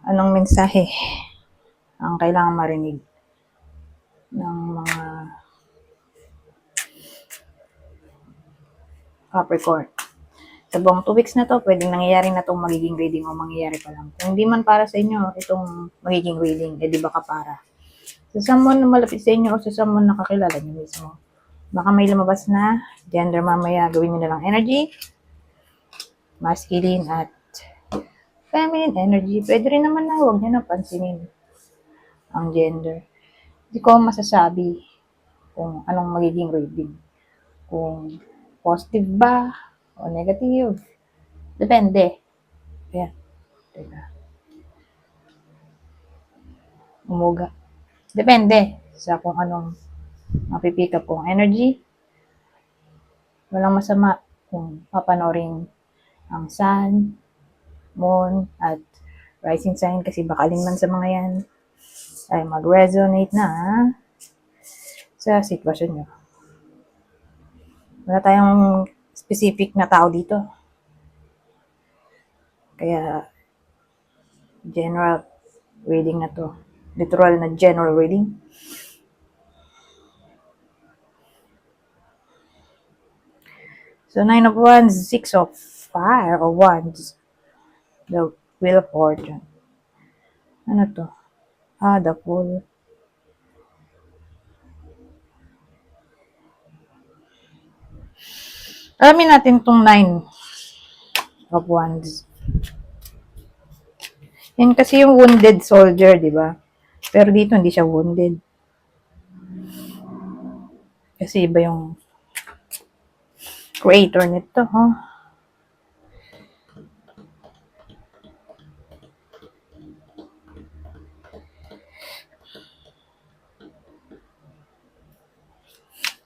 Anong mensahe ang kailangan marinig ng mga Capricorn? Sa buong 2 weeks na to, pwedeng nangyayari na itong magiging reading o mangyayari pa lang. Kung hindi man para sa inyo, itong magiging reading, di ba kapara? Sa someone na malapit sa inyo o sa someone na kakilala nyo mismo. Baka may lumabas na gender mamaya, gawin nyo na lang energy, masculine at feminine energy. Pwede rin naman na huwag nyo na pansinin ang gender. Hindi ko masasabi kung anong magiging reading. Kung positive ba o negative. Depende. Ayan. Teka. Umuga. Depende sa kung anong mapipick up kong energy. Walang masama kung papanorin ang sun, moon, at rising sign kasi baka alin man sa mga yan ay mag-resonate na sa sitwasyon nyo. Wala tayong specific na tao dito. Kaya, general reading na to. Literal na general reading. So, 9 of Wands, 6 of Fire or Wands. The Wheel of Fortune. Ano to? The Fool. Alamin natin tong 9 of Wands. Yan kasi yung wounded soldier, di ba? Pero dito hindi siya wounded. Kasi iba yung creator nito, huh?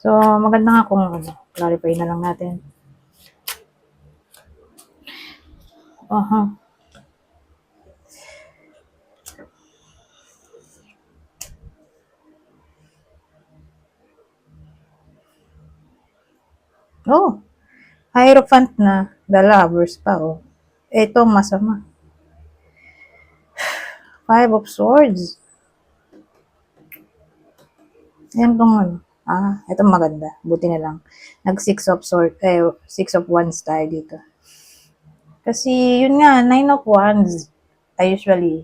So, maganda nga kung clarify na lang natin. Oh, Hierophant na. The Lovers pa, oh. Ito, masama. 5 of Swords. Yan kung ano. Ito maganda. Buti na lang. Nag 6 of Swords, 6 of Wands tayo dito. Kasi, yun nga, 9 of Wands ay usually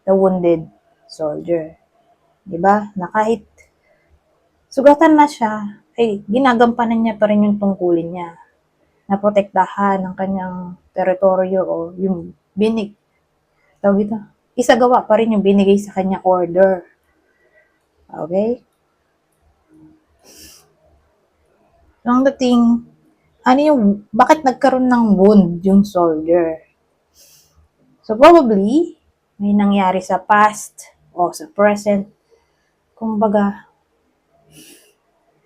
the wounded soldier. Diba? Na kahit sugatan na siya, ay ginagampanan niya pa rin yung tungkulin niya. Naprotektahan ang kanyang teritoryo o yung tawag ito, isagawa pa rin yung binigay sa kanya order. Okay? So, ang dating, bakit nagkaroon ng wound yung soldier? So, probably, may nangyari sa past o sa present. Kumbaga,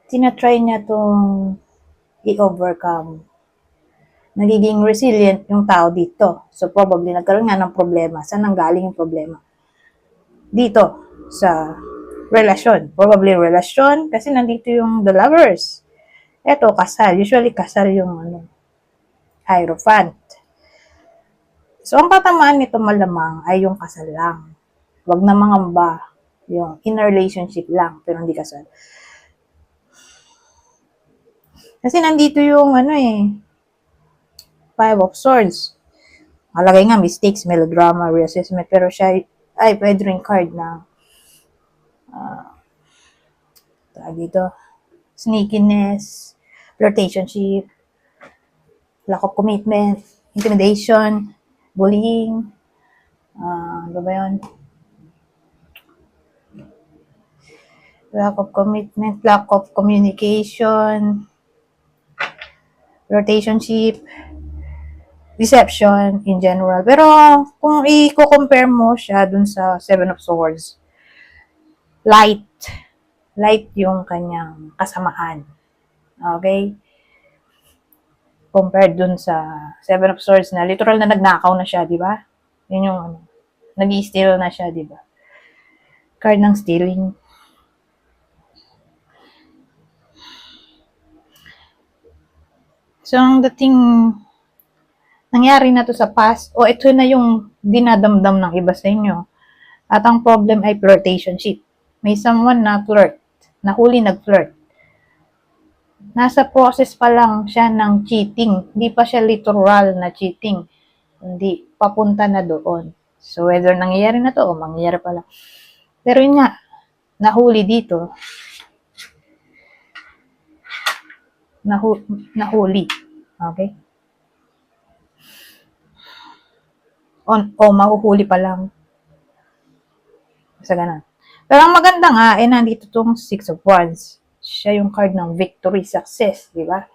tinatry niya itong i-overcome. Nagiging resilient yung tao dito. So, probably, nagkaroon nga ng problema. Saan nanggaling yung problema? Dito, sa relasyon. Probably relasyon, kasi nandito yung the lovers. Eto, kasal. Usually, kasal yung Hierophant. So, ang tatamaan nito malamang ay yung kasal lang. Huwag na mangamba. Yung in a relationship lang, pero hindi kasal. Kasi nandito yung 5 of Swords. Malagay nga, mistakes, melodrama, reassessment, pero siya ay pwede rin card na dito, sneakiness, flirtationship, lack of commitment, intimidation, bullying, ano ba yun? Lack of commitment, lack of communication, relationship, deception in general. Pero kung i-compare mo siya dun sa 7 of Swords, light yung kanyang kasamaan. Okay? Compared dun sa 7 of Swords na literal na nagnakaw na siya, di ba? Yun yung nag-i-steal na siya, di ba? Card ng stealing. So, ang dating nangyari na to sa past, ito na yung dinadamdam ng iba sa inyo. At ang problem ay flirtationship. May someone na flirt, nahuli nag-flirt. Nasa process pa lang siya ng cheating. Hindi pa siya literal na cheating. Hindi, papunta na doon. So, whether nangyayari na to o mangyayari pa lang. Pero yun nga, nahuli dito. Nahuli. Okay? O mahuhuli pa lang. Sa ganun. Pero ang maganda nga, nandito tong Six of Wands. Siya yung card ng victory, success, di ba?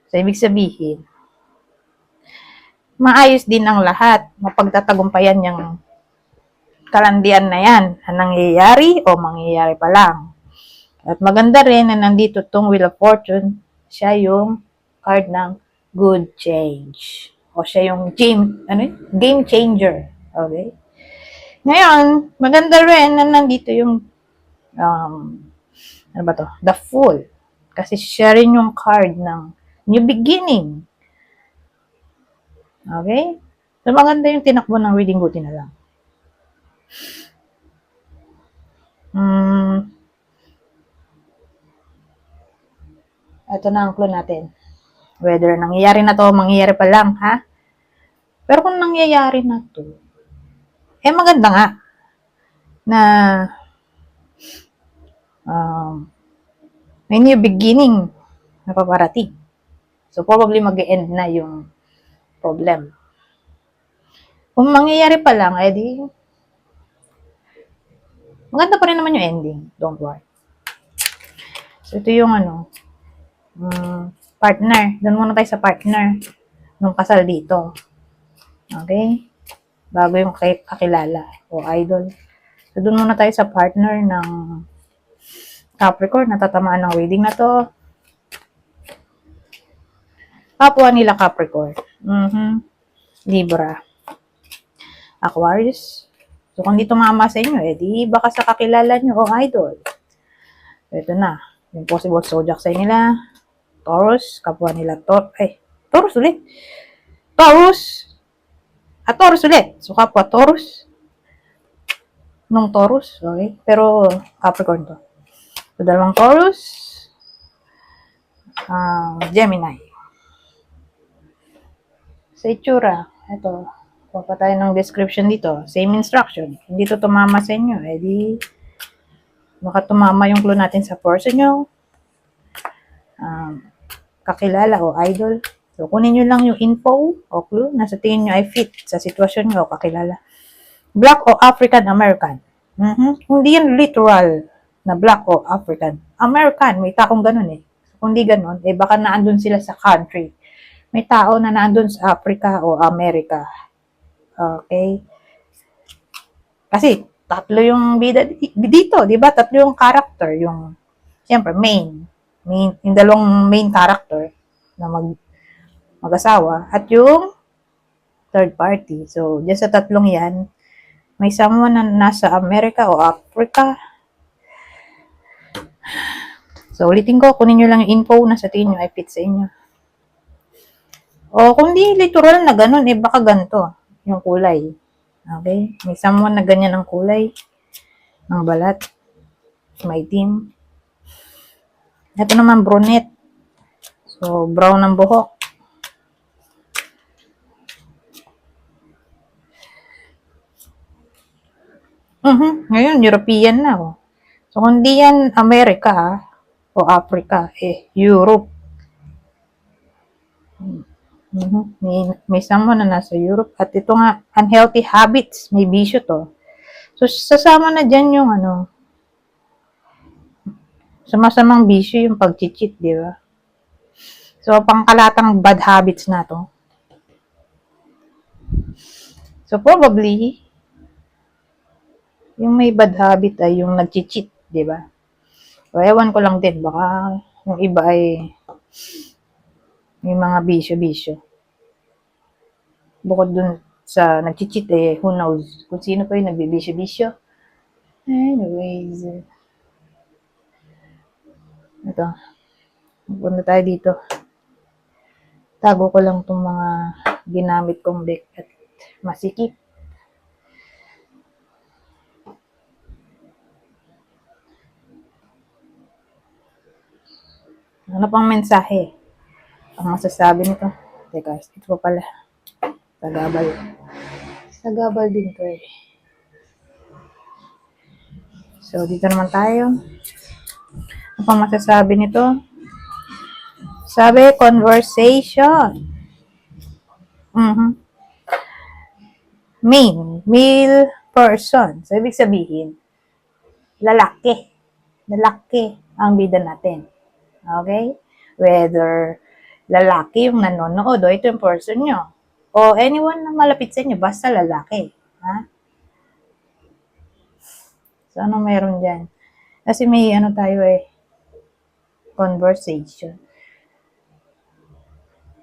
So, ibig sabihin, maayos din ang lahat. Mapagtatagumpayan yung kalandian na yan na nangyayari o mangyayari pa lang. At maganda rin na nandito tong Wheel of Fortune. Siya yung card ng good change. O siya yung game changer. Okay? Ngayon, maganda rin na nandito yung ano ba to? The Fool. Kasi siya rin yung card ng new beginning. Okay? So, maganda yung tinakbo ng reading, buti na lang. Ito na ang clue natin. Whether nangyayari na to, mangyayari pa lang, ha? Pero kung nangyayari na to, maganda nga na may new beginning na paparating. So, probably mag-e-end na yung problem. Kung mangyayari pa lang, edi maganda pa rin naman yung ending. Don't worry. So, ito yung partner. Doon muna tayo sa partner nung kasal dito. Okay? Bago yung kakilala o idol. So, doon muna tayo sa partner ng Capricorn. Natatamaan ng reading na to. Kapwa nila Capricorn. Libra. Aquarius. So, kung di tumama sa inyo, di baka sa kakilala nyo o idol. So, ito na. Yung possible zodiac sign nila. Taurus. Kapwa nila Taurus ulit. Taurus. Taurus ulit. So, kapwa Taurus. Nung Taurus. Okay. Pero, Capricorn to. So, dalawang Taurus. Gemini. Sa itsura. Ito. Papa tayo ng description dito. Same instruction. Hindi to tumama sa inyo. Di baka tumama yung clue natin sa person nyo. Kakilala o idol. So, kunin nyo lang yung info o clue na sa tingin nyo ay fit sa sitwasyon nyo o kakilala. Black o African American. Hindi yan literal na Black o African. American, may taong ganun eh. Kung di ganun, baka naandun sila sa country. May tao na naandun sa Africa o America. Okay? Kasi, tatlo yung bida dito, di ba? Tatlo yung character. Yung, siyempre, yung dalawang main character na mag-asawa. At yung third party. So, dyan sa tatlong yan, may someone na nasa America o Africa. So, ulitin ko, kunin nyo lang yung info na sa tingin nyo ay fit sa inyo. O, kung di literal na ganun, baka ganito yung kulay. Okay? May someone na ganyan ang kulay ng balat. May team. Ito naman, brunette. So, brown ang buhok. Ngayon, European na. Oh. So, kung di yan America o Africa, Europe. May someone na nasa Europe. At ito nga, unhealthy habits. May bisyo to. So, sasama na dyan yung sumasamang bisyo yung pag-cheat, di ba? So, pangkalatang bad habits na to. So, probably, yung may bad habit ay yung nag-cheat, di ba? So, ewan ko lang din. Baka yung iba ay may mga bisyo-bisyo. Bukod dun sa nag-cheat, who knows kung sino pa yung nagbibisyo-bisyo. Anyways, ito. Punta tayo dito. Tago ko lang itong mga ginamit kong deck at masikip. Ano pang mensahe ang masasabi nito? Teka, ito pa pala. Sagabal. Sagabal din to eh. So, dito naman tayo. Ano pang masasabi nito? Sabi, conversation. Male person. So, ibig sabihin, lalaki. Lalaki ang bida natin. Okay? Whether lalaki yung nanonood o ito yung person nyo. O anyone na malapit sa inyo, basta lalaki. Ha? So, anong meron dyan? Kasi may ano tayo eh, conversation.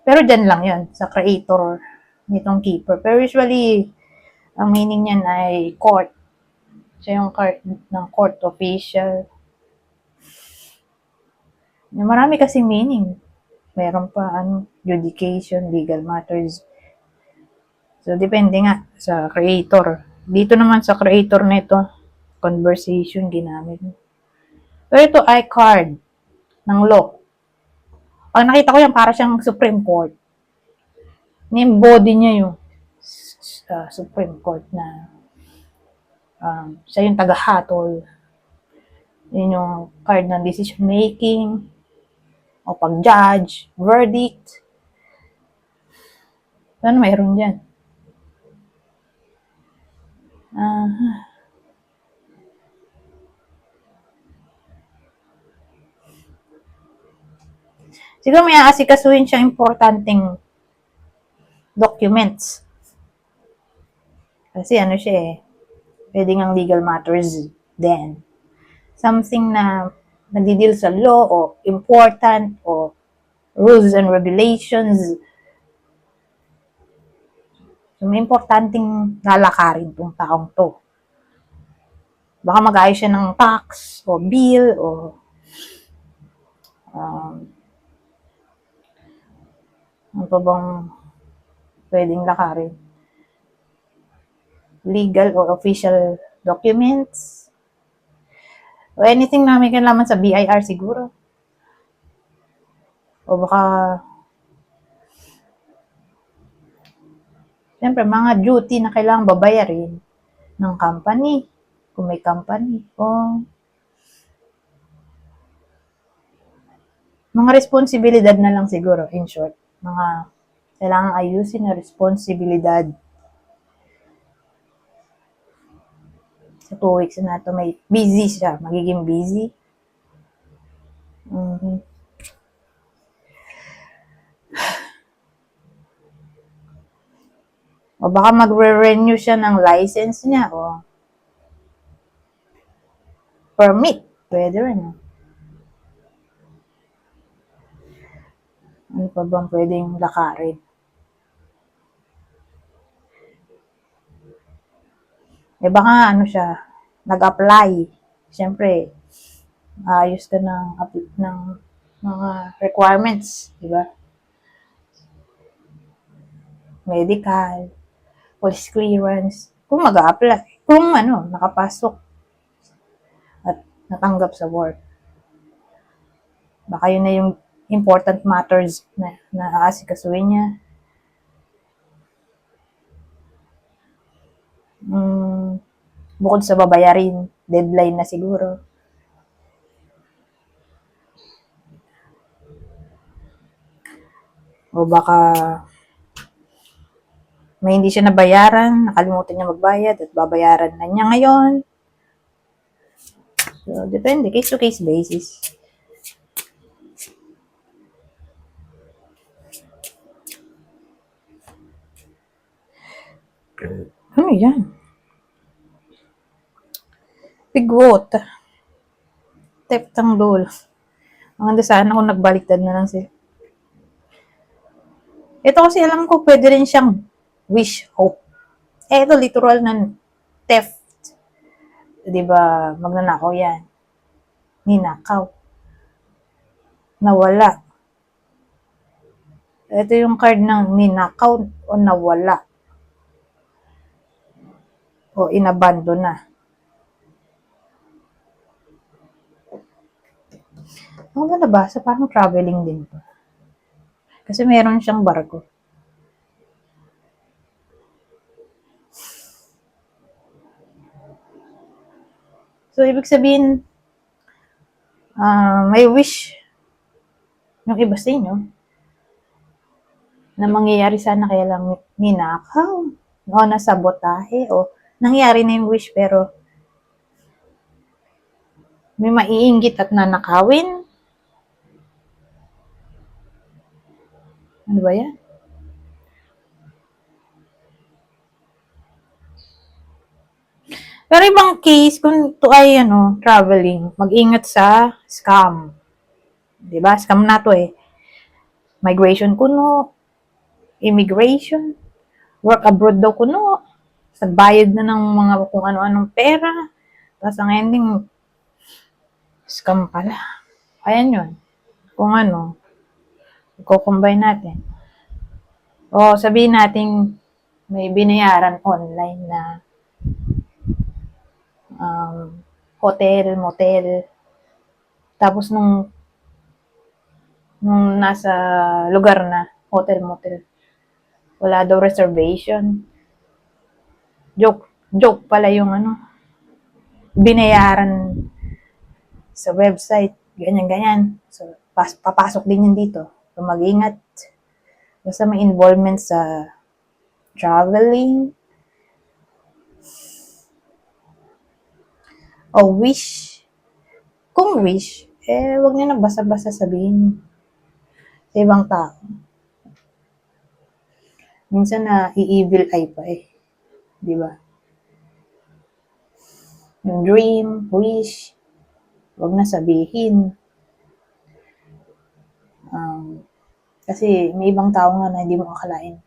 Pero dyan lang yun, sa creator nitong keeper. Pero usually, ang meaning niyan ay court. Siya yung court ng court official. Marami kasi meaning. Meron pa judication, legal matters. So, depende nga sa creator. Dito naman sa creator nito, conversation ginamit. Pero ito ay card ng law. Pag nakita ko yan, para siyang Supreme Court. Yung body niya yung Supreme Court na siya yung tagahatol. Yun yung card ng decision making o pag-judge, verdict. Ano mayroon dyan? Siguro may aasikasuhin siyang importanteng documents. Kasi ano siya eh, pwede nga legal matters din. Something na nagdi-deal sa law o important o rules and regulations. So, may importanteng lalakarin tong taong to. Baka mag-ayos siya ng tax o bill o ano pa bang pwedeng lakarin? Legal or official documents o anything na may kinalaman sa BIR siguro. O baka siyempre mga duty na kailangang babayarin ng company kung may company o mga responsibilidad na lang siguro, in short. Mga kailangang ayusin na responsibilidad. Sa 2 weeks na ito, may busy siya. Magiging busy. O baka magre-renew siya ng license niya o permit. Pwede rin. Ano pa bang pwedeng lakarin? Baka ano siya, nag-apply. Siyempre, ayos ka ng mga requirements, di ba? Medical, police clearance, kung mag-a-apply, kung nakapasok at natanggap sa work. Baka yun na yung important matters na aasikasuhin niya. Bukod sa babayarin, deadline na siguro. O baka may hindi siya nabayaran, nakalimutan niya magbayad at babayaran na niya ngayon. So, depende, case-to-case basis. Ano yan? Pigwot. Teptang dol. Ang ganda sana kung nagbaliktad na lang sila. Ito kasi alam ko pwede rin siyang wish, hope. Ito literal na theft. Diba, magnanakaw yan. Ninakaw. Nawala. Ito yung card ng ninakaw o nawala. O inabandon na. Ako ba nabasa? Parang traveling din to. Kasi meron siyang barko. So, ibig sabihin, may wish yung iba sa inyo na mangyayari sana kaya lang ninakaw o nasabotahe o nangyari na yung wish pero may maiinggit at nanakawin. Ano ba yan? Pero ibang case, kung ito ay traveling, mag-ingat sa scam. Diba? Scam na to eh. Migration kuno, immigration, work abroad daw kuno, bayad na ng mga kung ano-anong pera, tapos ang ending, scam pala. Ayan yun. Kung i-combine natin. O sabihin natin, may binayaran online na hotel, motel, tapos nung nasa lugar na, hotel, motel, wala daw reservation. Joke pala yung binayaran sa website, ganyan. So, papasok din yun dito. So, mag-ingat. Basta may involvement sa traveling, o wish. Kung wish, wag nyo na basa-basa sabihin sa ibang tao. Minsan na i-evil eye pa eh. Di ba? Yung dream, wish, wag na sabihin. Kasi may ibang tao nga na hindi mo akalain.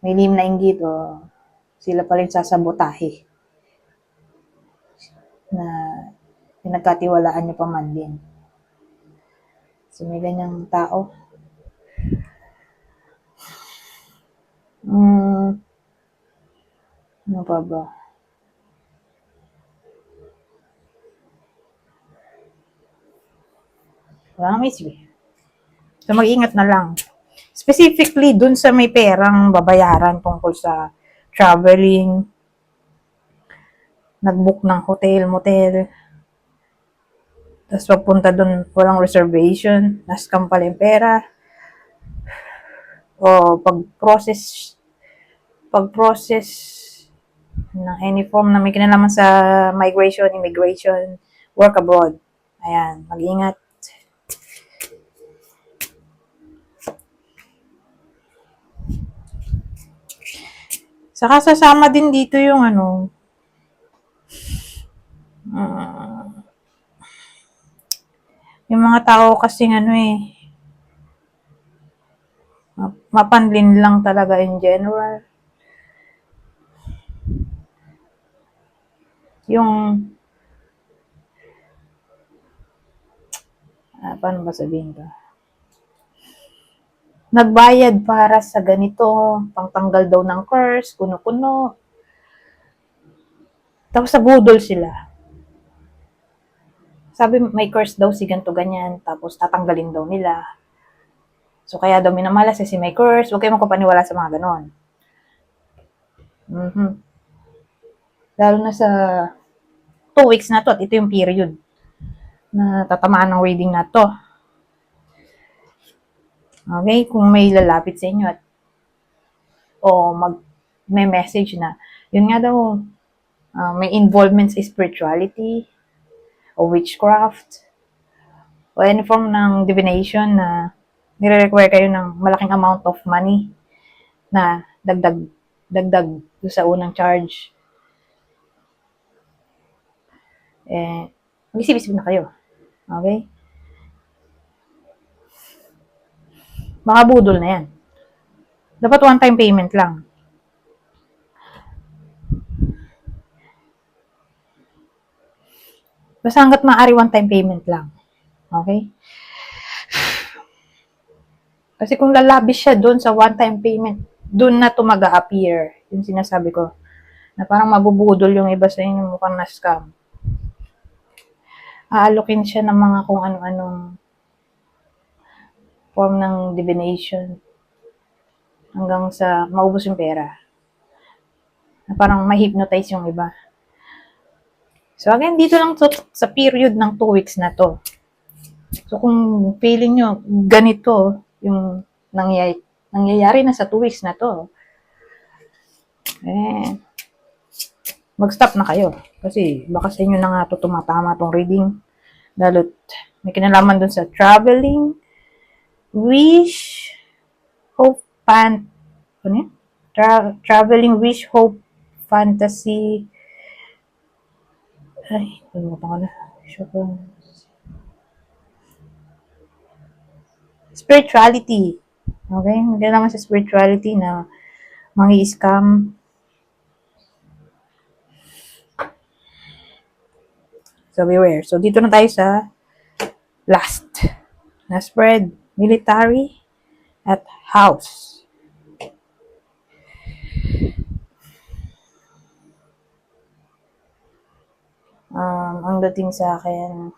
May lim na inggit o sila pa rin sasabotahe na pinagkatiwalaan nyo pa man din. So, may ganyang tao. Ano pa ba? Wala may sige. So, mag-ingat na lang. Specifically, dun sa may perang babayaran tungkol sa traveling, nag-book ng hotel, motel, tapos pagpunta dun, walang reservation, na-scam pala yung pera, o pag-process ng any form na may kinalaman sa migration, immigration, work abroad. Ayan, mag-ingat. Saka sasama din dito yung yung mga tao kasing mapanlin lang talaga in general. Yung paano ba sabihin to? Nagbayad para sa ganito, pangtanggal daw ng curse, kuno-kuno. Tapos nabudol sila. Sabi, may curse daw si ganito ganyan, tapos tatanggalin daw nila. So, kaya daw minamalas si may curse, huwag kayo magpapaniwala sa mga ganon. Lalo na sa 2 weeks na to, at ito yung period na tatamaan ng reading na to. Okay? Kung may lalapit sa inyo may message na, yun nga daw, may involvement sa spirituality, o witchcraft, o any form ng divination na nire-require kayo ng malaking amount of money na dagdag sa unang charge. Mag-isip-isip na kayo. Okay? Mga budol na yan. Dapat one-time payment lang. Basta hanggat maaari one-time payment lang. Okay? Kasi kung lalabis siya doon sa one-time payment, doon na ito mag-a-appear. Yung sinasabi ko. Na parang mabubudol yung iba sa inyo mukhang na-scam. aalokin siya ng mga kung ano-anong form ng divination hanggang sa maubos yung pera. Na parang ma-hypnotize yung iba. So again, dito lang to sa period ng 2 weeks na to. So kung feeling nyo ganito yung nangyayari na sa 2 weeks na to, mag-stop na kayo. Kasi baka sa inyo na nga to tumatama tong reading. Lalo't may kinalaman dun sa traveling, wish, hope, ano yun? Traveling, wish, hope, fantasy, ay, kalimutan ko na. Spirituality. Okay? Hindi naman sa spirituality na mangi-scam. So, beware. So, dito na tayo sa last na spread. Military at house. Ang dating sa akin,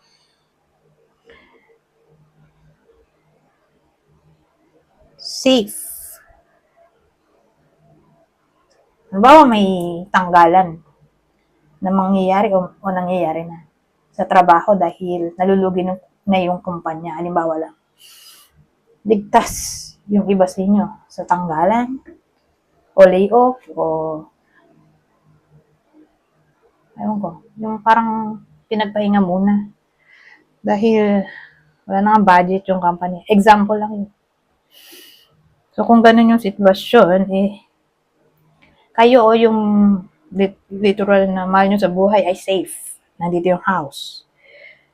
safe. Halimbawa may tanggalan na mangyayari o nangyayari na sa trabaho dahil nalulugi na yung kumpanya. Halimbawa lang, ligtas yung iba sa inyo sa tanggalan o layoff o ayun ko, yung parang pinagpahinga muna dahil wala na nga budget yung company. Example lang yun. So kung ganun yung sitwasyon, kayo o yung literal na mahal nyo sa buhay ay safe. Nandito yung house.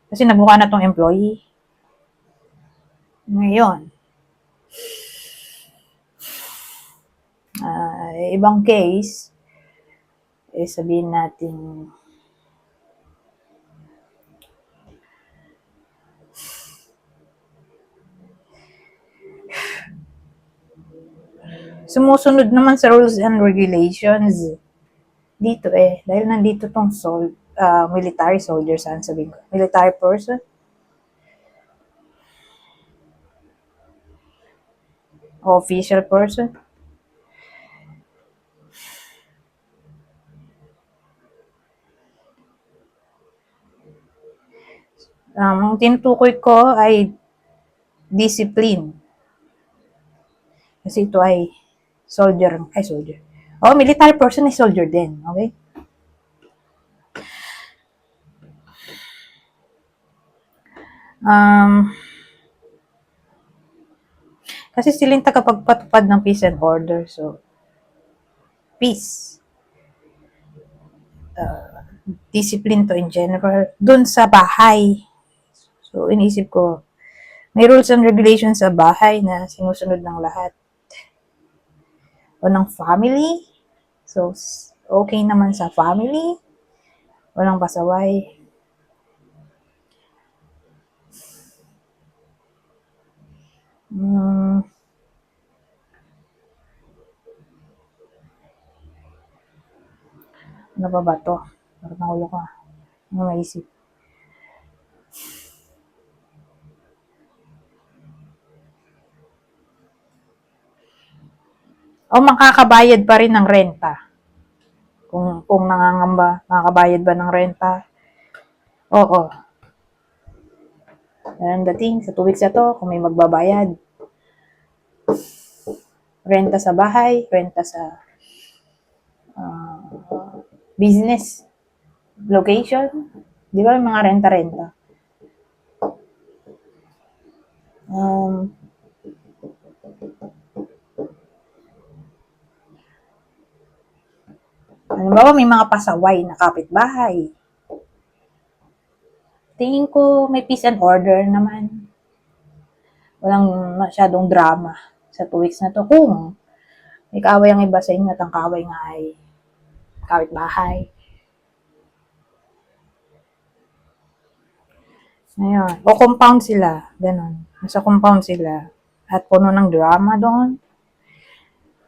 Kasi nabuka na tong employee. Ngayon, ibang case, sabihin natin, sumusunod naman sa rules and regulations dito dahil nandito tong military soldier, saan sabihin ko? Military person? Official person? Ang tinutukoy ko ay discipline. Kasi ito ay soldier. Military person ay soldier din. Okay? Kasi silang tagapagpatupad ng peace and order. So, peace. Discipline to in general. Dun sa bahay. So, iniisip ko, may rules and regulations sa bahay na sinusunod ng lahat. O ng family. So, okay naman sa family. Walang pasaway. Ano ba to? Parang nakulo ka. Ano maisip? O makakabayad pa rin ng renta. Kung nangangamba, makakabayad ba ng renta? Oo. Ang dating sa 2 weeks na to, kung may magbabayad. Renta sa bahay, renta sa business location. Di ba yung mga renta-renta? Halimbawa, may mga pasaway na kapitbahay. Tingin ko may peace and order naman. Walang masyadong drama sa 2 weeks na to. Kung may kaaway ang iba sa inyo at ang kaaway nga ay kapitbahay. Ngayon, o compound sila. Ganon. Nasa compound sila. At puno ng drama doon.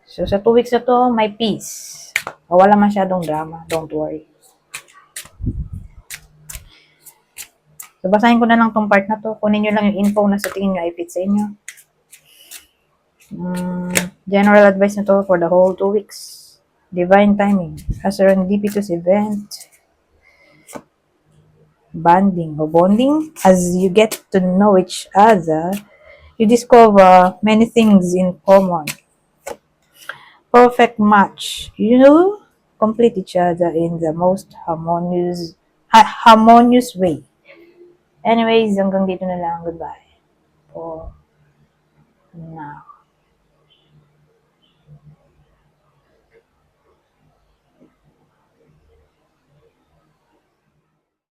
So, sa 2 weeks na to, may peace. O wala masyadong drama. Don't worry. So, basahin ko na lang tong part na to. Kunin nyo lang yung info na sa tingin nyo ay fit sa inyo. General advice na to for the whole 2 weeks. Divine timing. As serendipitous event. Bonding or bonding. As you get to know each other, you discover many things in common. Perfect match. You complete each other in the most harmonious way. Anyways, hanggang dito na lang. Goodbye. For now.